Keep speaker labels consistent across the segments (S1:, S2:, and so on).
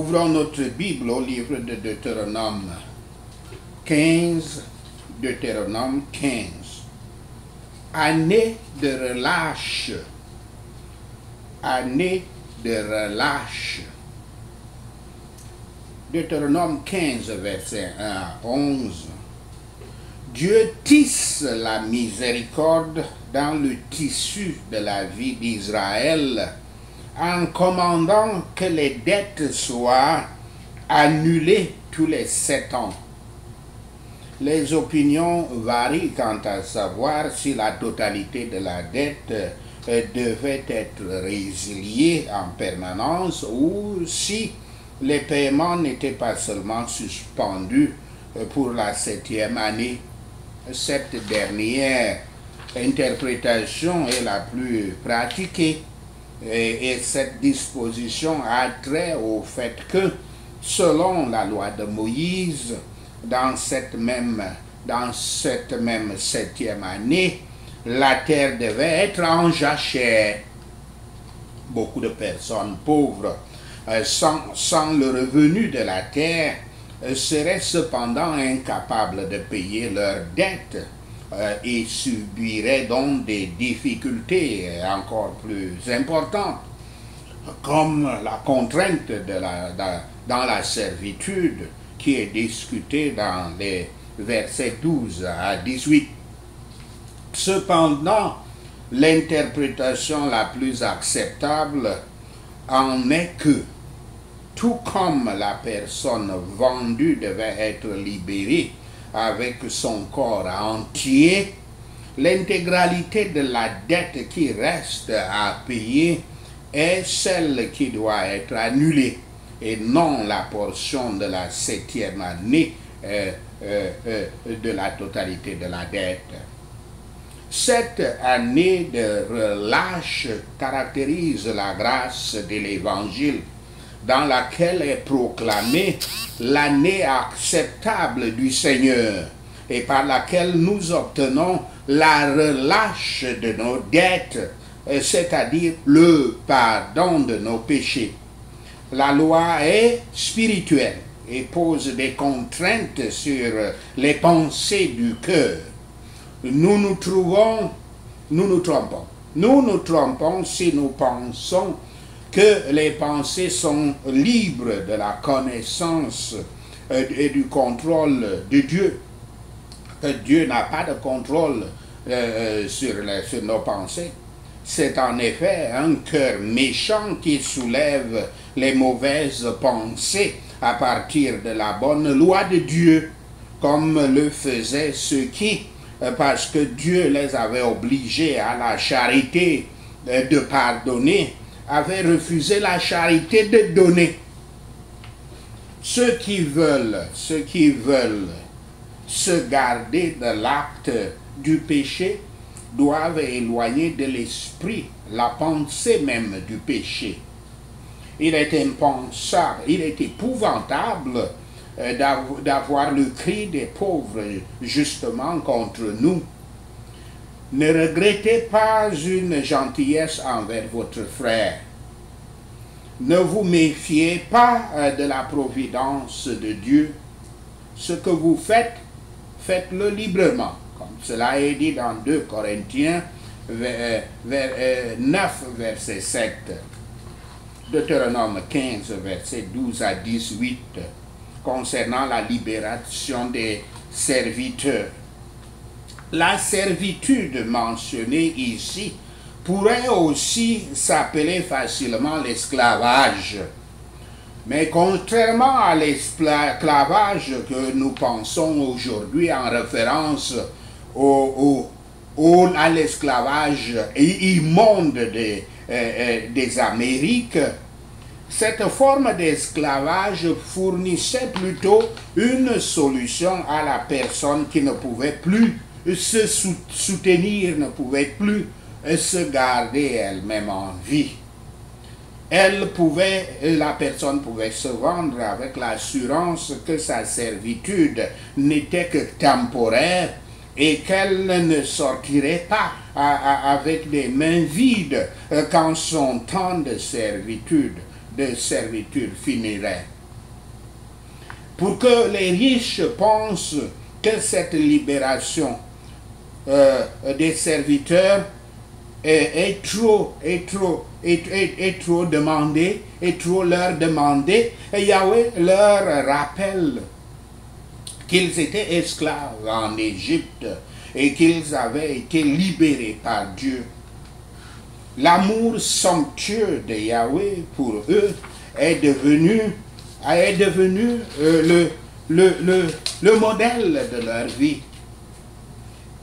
S1: Ouvrons notre Bible au livre de Deutéronome 15. Deutéronome 15. Année de relâche. Année de relâche. Deutéronome 15, verset 1 à 11. Dieu tisse la miséricorde dans le tissu de la vie d'Israël en commandant que les dettes soient annulées tous les 7 ans. Les opinions varient quant à savoir si la totalité de la dette devait être résiliée en permanence ou si les paiements n'étaient pas seulement suspendus pour la 7e année. Cette dernière interprétation est la plus pratiquée et cette disposition a trait au fait que, selon la loi de Moïse, dans cette même 7e année, la terre devait être en jachère. Beaucoup de personnes pauvres, sans le revenu de la terre, seraient cependant incapables de payer leurs dettes et subiraient donc des difficultés encore plus importantes, comme la contrainte dans la servitude qui est discutée dans les versets 12 à 18. Cependant, l'interprétation la plus acceptable en est que, tout comme la personne vendue devait être libérée avec son corps entier, l'intégralité de la dette qui reste à payer est celle qui doit être annulée et non la portion de la 7e année de la totalité de la dette. Cette année de relâche caractérise la grâce de l'Évangile, dans laquelle est proclamée l'année acceptable du Seigneur et par laquelle nous obtenons la relâche de nos dettes, c'est-à-dire le pardon de nos péchés. La loi est spirituelle et pose des contraintes sur les pensées du cœur. Nous nous trompons si nous pensons que les pensées sont libres de la connaissance et du contrôle de Dieu. Dieu n'a pas de contrôle sur nos pensées. C'est en effet un cœur méchant qui soulève les mauvaises pensées à partir de la bonne loi de Dieu, comme le faisaient ceux qui, parce que Dieu les avait obligés à la charité de pardonner, avaient refusé la charité de donner. Ceux qui veulent se garder de l'acte du péché doivent éloigner de l'esprit la pensée même du péché. Il est impensable, il est épouvantable d'avoir le cri des pauvres justement contre nous. Ne regrettez pas une gentillesse envers votre frère. Ne vous méfiez pas de la providence de Dieu. Ce que vous faites, faites-le librement. Comme cela est dit dans 2 Corinthiens 9, verset 7. Deutéronome 15, verset 12 à 18, concernant la libération des serviteurs. La servitude mentionnée ici pourrait aussi s'appeler facilement l'esclavage. Mais contrairement à l'esclavage que nous pensons aujourd'hui en référence à l'esclavage immonde des Amériques, cette forme d'esclavage fournissait plutôt une solution à la personne qui ne pouvait plus se soutenir, ne pouvait plus se garder elle-même en vie. La personne pouvait se vendre avec l'assurance que sa servitude n'était que temporaire et qu'elle ne sortirait pas avec des mains vides quand son temps de servitude finirait. pour que les riches pensent que cette libération des serviteurs est trop demandée, est trop leur demandée. Et Yahweh leur rappelle qu'ils étaient esclaves en Égypte et qu'ils avaient été libérés par Dieu. L'amour somptueux de Yahweh pour eux est devenu le modèle de leur vie.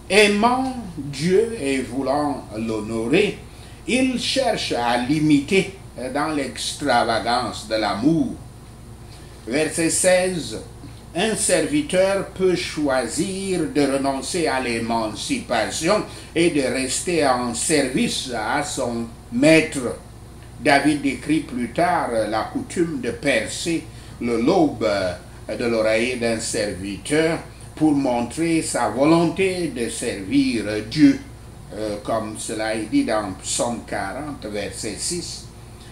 S1: Aimant Dieu et voulant l'honorer, ils cherchent à l'imiter dans l'extravagance de l'amour. Verset 16. Un serviteur peut choisir de renoncer à l'émancipation et de rester en service à son maître. David décrit plus tard la coutume de percer le lobe de l'oreiller d'un serviteur pour montrer sa volonté de servir Dieu, comme cela est dit dans Psaume 40, verset 6.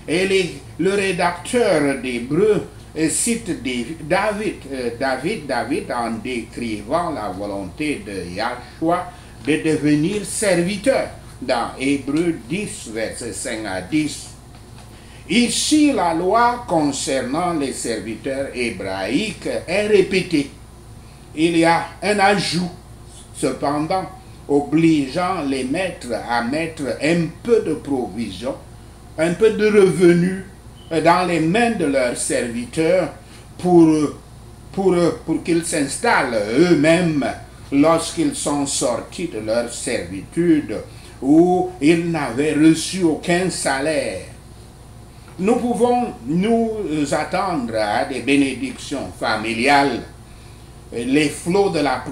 S1: Et le rédacteur d'Hébreu cite David en décrivant la volonté de Yahshua de devenir serviteur, dans Hébreu 10, verset 5 à 10. Ici, la loi concernant les serviteurs hébraïques est répétée. Il y a un ajout, cependant, obligeant les maîtres à mettre un peu de provision, un peu de revenus dans les mains de leurs serviteurs pour qu'ils s'installent eux-mêmes lorsqu'ils sont sortis de leur servitude où ils n'avaient reçu aucun salaire. Nous pouvons nous attendre à des bénédictions familiales, les flots de la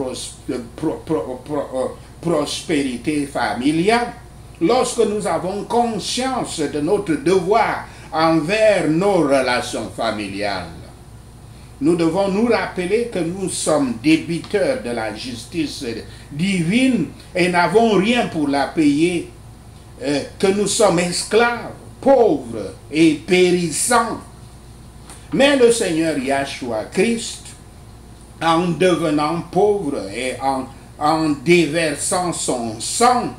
S1: prospérité familiale, lorsque nous avons conscience de notre devoir envers nos relations familiales. Nous devons nous rappeler que nous sommes débiteurs de la justice divine et n'avons rien pour la payer, que nous sommes esclaves, pauvres et périssants. Mais le Seigneur Yahshua Christ, en devenant pauvre et en déversant son sang,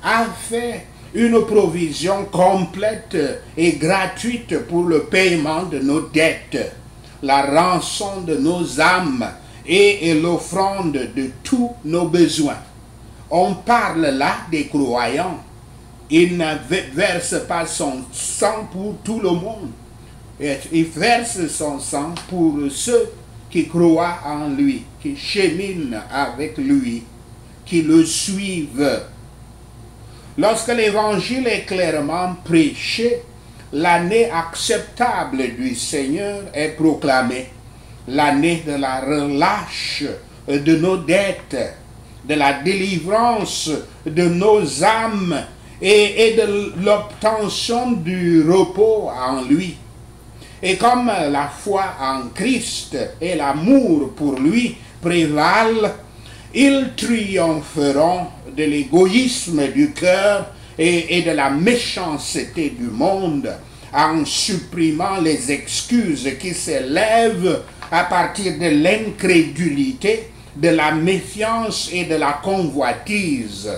S1: a fait une provision complète et gratuite pour le paiement de nos dettes, la rançon de nos âmes et l'offrande de tous nos besoins. On parle là des croyants. Il ne verse pas son sang pour tout le monde. Il verse son sang pour ceux qui croient en lui, qui cheminent avec lui, qui le suivent. Lorsque l'évangile est clairement prêché, l'année acceptable du Seigneur est proclamée. L'année de la relâche de nos dettes, de la délivrance de nos âmes et de l'obtention du repos en lui. Et comme la foi en Christ et l'amour pour lui prévalent, ils triompheront de l'égoïsme du cœur et de la méchanceté du monde en supprimant les excuses qui s'élèvent à partir de l'incrédulité, de la méfiance et de la convoitise.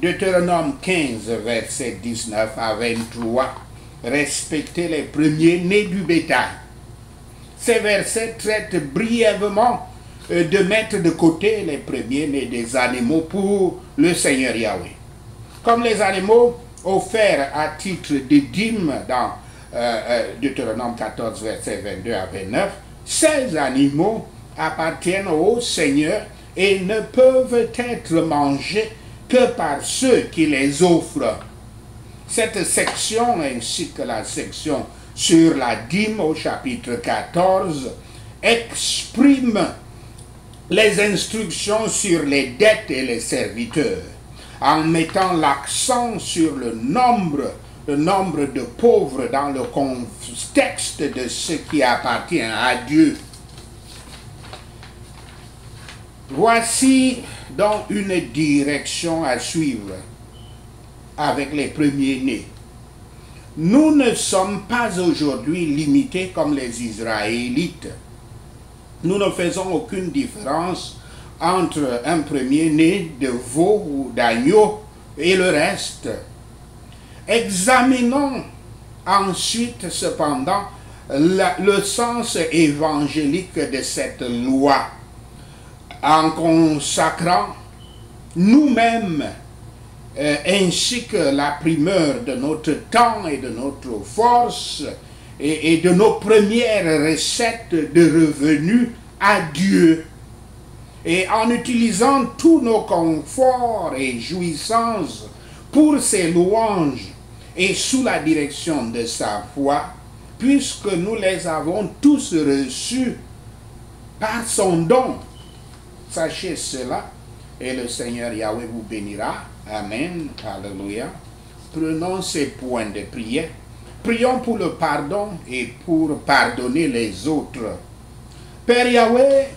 S1: Deutéronome 15, versets 19 à 23. Respectez les premiers-nés du bétail. Ces versets traitent brièvement de mettre de côté les premiers-nés des animaux pour le Seigneur Yahweh. Comme les animaux offerts à titre de dîme dans Deutéronome 14, versets 22 à 29, ces animaux appartiennent au Seigneur et ne peuvent être mangés que par ceux qui les offrent. Cette section, ainsi que la section sur la dîme au chapitre 14, exprime les instructions sur les dettes et les serviteurs, en mettant l'accent sur le nombre de pauvres dans le contexte de ce qui appartient à Dieu. Voici donc une direction à suivre avec les premiers-nés. nous ne sommes pas aujourd'hui limités comme les Israélites. Nous ne faisons aucune différence entre un premier-né de veau ou d'agneau et le reste. Examinons ensuite cependant le sens évangélique de cette loi en consacrant nous-mêmes ainsi que la primeur de notre temps et de notre force et de nos premières recettes de revenus à Dieu. Et en utilisant tous nos conforts et jouissances pour ses louanges et sous la direction de sa foi, puisque nous les avons tous reçus par son don. Sachez cela, et le Seigneur Yahweh vous bénira. Amen. Alléluia. Prenons ces points de prière. Prions pour le pardon et pour pardonner les autres. Père Yahweh,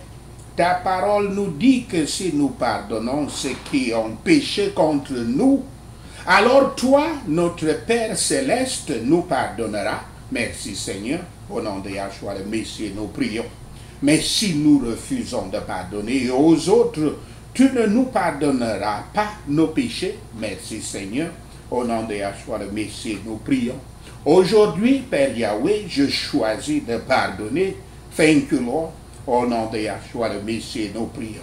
S1: ta parole nous dit que si nous pardonnons ceux qui ont péché contre nous, alors toi, notre Père céleste, nous pardonnera. Merci Seigneur. Au nom de Yahshua le Messie, nous prions. Mais si nous refusons de pardonner aux autres, tu ne nous pardonneras pas nos péchés. Merci Seigneur. Au nom de Yahshua le Messie, nous prions. Aujourd'hui, Père Yahweh, je choisis de pardonner. Thank you, Lord. Au nom de Yahshua le Messie, nous prions.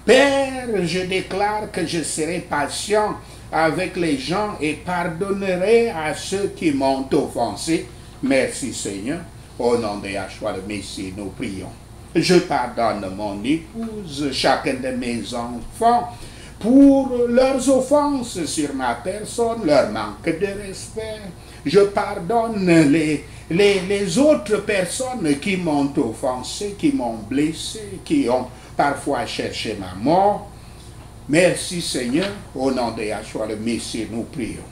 S1: Père, je déclare que je serai patient avec les gens et pardonnerai à ceux qui m'ont offensé. Merci Seigneur. Au nom de Yahshua le Messie, nous prions. Je pardonne mon épouse, chacun de mes enfants, pour leurs offenses sur ma personne, leur manque de respect. Je pardonne les autres personnes qui m'ont offensé, qui m'ont blessé, qui ont parfois cherché ma mort. Merci Seigneur, au nom de Yahshua le Messie, nous prions.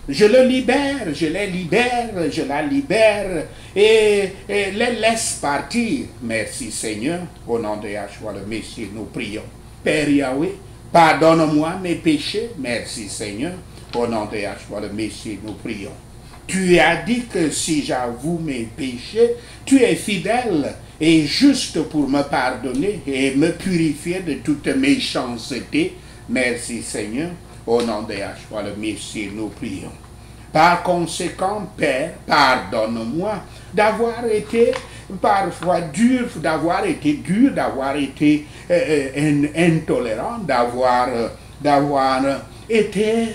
S1: Je le libère, je les libère, je la libère et les laisse partir. Merci Seigneur, au nom de Yahshua le Messie, nous prions. Père Yahweh, pardonne-moi mes péchés. Merci Seigneur, au nom de Yahshua le Messie, nous prions. Tu as dit que si j'avoue mes péchés, tu es fidèle et juste pour me pardonner et me purifier de toute méchanceté. Merci Seigneur. Au nom de Yahshua le Messie, nous prions. Par conséquent, Père, pardonne-moi d'avoir été parfois dur, d'avoir été intolérant, d'avoir été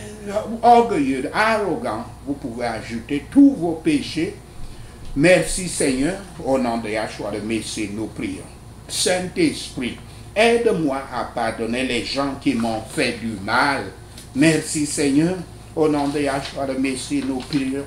S1: orgueilleux, arrogant. Vous pouvez ajouter tous vos péchés. Merci Seigneur. Au nom de Yahshua le Messie, nous prions. Saint-Esprit, aide-moi à pardonner les gens qui m'ont fait du mal. Merci Seigneur, au nom de Yahshua le Messie, nous prions.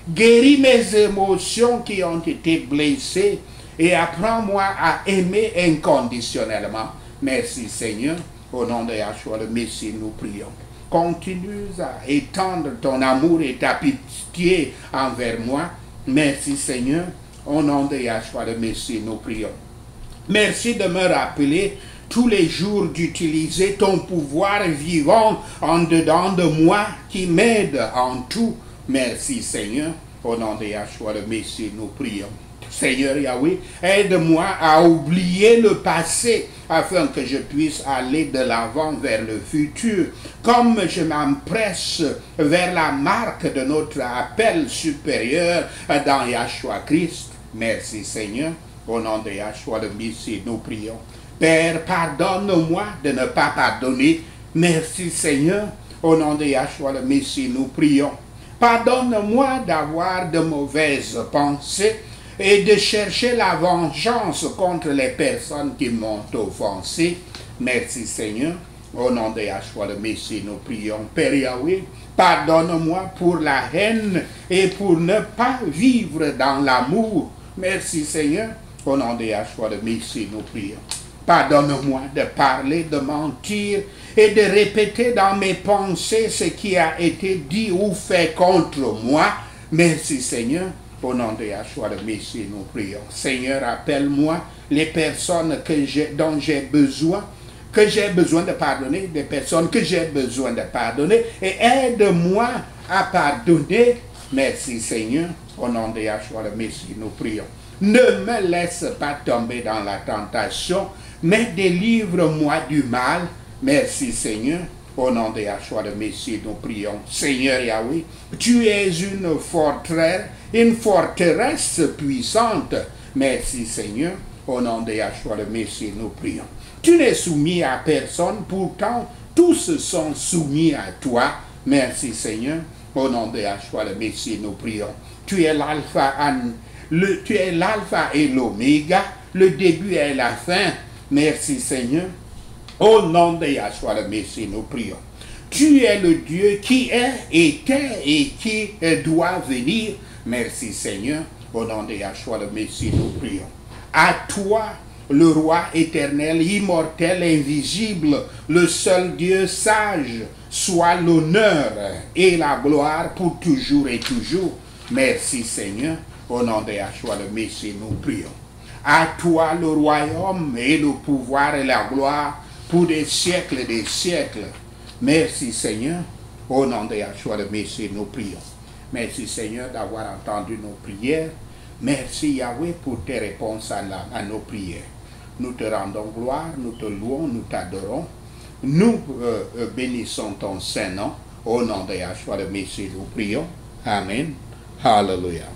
S1: Guéris mes émotions qui ont été blessées et apprends-moi à aimer inconditionnellement. Merci Seigneur, au nom de Yahshua le Messie, nous prions. Continue à étendre ton amour et ta pitié envers moi. Merci Seigneur, au nom de Yahshua le Messie, nous prions. Merci de me rappeler tous les jours d'utiliser ton pouvoir vivant en dedans de moi qui m'aide en tout. Merci Seigneur, au nom de Yahshua le Messie, nous prions. Seigneur Yahweh, aide-moi à oublier le passé afin que je puisse aller de l'avant vers le futur, comme je m'empresse vers la marque de notre appel supérieur dans Yahshua Christ. Merci Seigneur, au nom de Yahshua le Messie, nous prions. Père, pardonne-moi de ne pas pardonner. Merci Seigneur, au nom de Yahshua le Messie, nous prions. Pardonne-moi d'avoir de mauvaises pensées et de chercher la vengeance contre les personnes qui m'ont offensé. Merci Seigneur, au nom de Yahshua le Messie, nous prions. Père Yahweh, pardonne-moi pour la haine et pour ne pas vivre dans l'amour. Merci Seigneur, au nom de Yahshua le Messie, nous prions. Pardonne-moi de parler, de mentir et de répéter dans mes pensées ce qui a été dit ou fait contre moi. Merci Seigneur, au nom de Yahshua le Messie, nous prions. Seigneur, appelle-moi les personnes dont j'ai besoin de pardonner, des personnes que j'ai besoin de pardonner, et aide-moi à pardonner Merci Seigneur. Au nom de Yahshua le Messie, nous prions. Ne me laisse pas tomber dans la tentation, mais délivre-moi du mal. Merci Seigneur. Au nom de Yahshua le Messie, nous prions. Seigneur Yahweh, tu es une forteresse puissante. Merci Seigneur. Au nom de Yahshua le Messie, nous prions. Tu n'es soumis à personne, pourtant tous sont soumis à toi. Merci Seigneur. Au nom de Yahshua le Messie, nous prions. Tu es l'alpha et l'oméga, le début et la fin. Merci Seigneur. Au nom de Yahshua le Messie, nous prions. Tu es le Dieu qui est, était et qui doit venir. Merci Seigneur. Au nom de Yahshua le Messie, nous prions. À toi, le roi éternel, immortel, invisible, le seul Dieu sage, soit l'honneur et la gloire pour toujours et toujours. Merci Seigneur. Au nom de Yahshua le Messie, nous prions. À toi le royaume et le pouvoir et la gloire pour des siècles et des siècles. Merci Seigneur. Au nom de Yahshua le Messie, nous prions. Merci Seigneur d'avoir entendu nos prières. Merci Yahweh pour tes réponses à nos prières. Nous te rendons gloire, nous te louons, nous t'adorons. Nous bénissons ton Saint-Nom. Au nom de Yahshua le Messie, nous prions. Amen. Hallelujah.